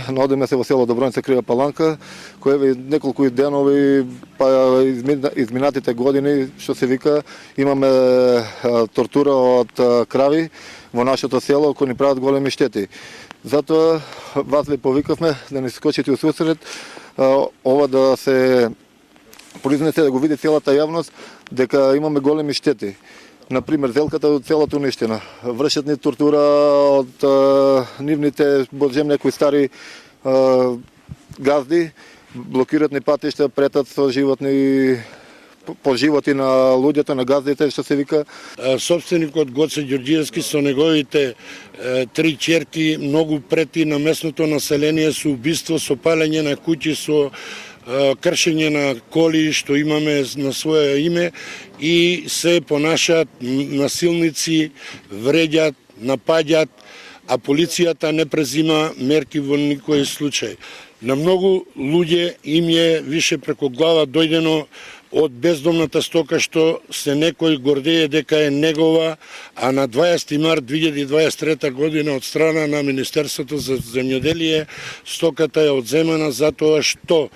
Наодиме се во село Доброница Крива Паланка, кој неколку денови, па изминатите години, што се вика, имаме тортура од крави во нашето село, кои ни прават големи штети. Затоа вас ве повикавме да ни скочите у сусрет, ова да се произнесе, да го види целата јавност, дека имаме големи штети. Например, зелката од целото уништена. Вршат ни тортура од нивните, божем, некои стари газди, блокират ни патишта, претат со животни, по животи на луѓето, на газдите, што се вика. Собственикот Гоце Ѓорѓиевски со неговите 3 ќерки многу прети на местното население со убиство, со палење на куќи, со кршење на коли што имаме на свое име и се понашаат насилници, вреѓат, напаѓат, а полицијата не презима мерки во никој случај. На многу луѓе им е више преку глава дојдено од бездомната стока што се некој гордее дека е негова, а на 20 март 2023 година од страна на Министерството за земјоделие стоката е одземана затоа што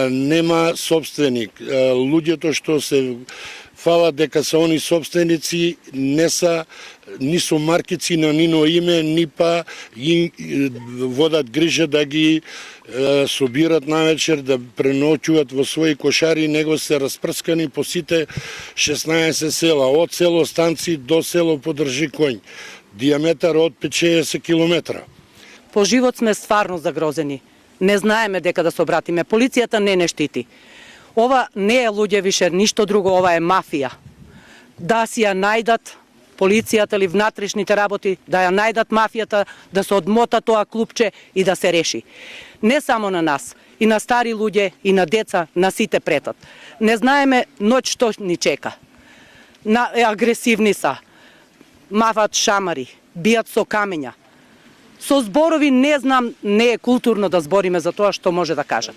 нема собственик. Луѓето што се фалат дека се они собственици не са ни со маркици на нино име, ни па ги водат грижа да ги собират навечер, да преноќуваат во своји кошари, него се распрскани по сите 16 села, од село Станци до село Подржи Конј, диаметар од 50 километра. По живот сме стварно загрозени. Не знаеме дека да се обратиме. Полицијата не штити. Ова не е луѓе више ништо друго, ова е мафија. Да си ја најдат полицијата или внатрешните работи, да ја најдат мафијата, да се одмота тоа клупче и да се реши. Не само на нас, и на стари луѓе, и на деца, на сите претат. Не знаеме ноќ што ни чека. Агресивни са, мафат шамари, бијат со камења. Со зборови не знам, не е културно да збориме за тоа што може да кажат.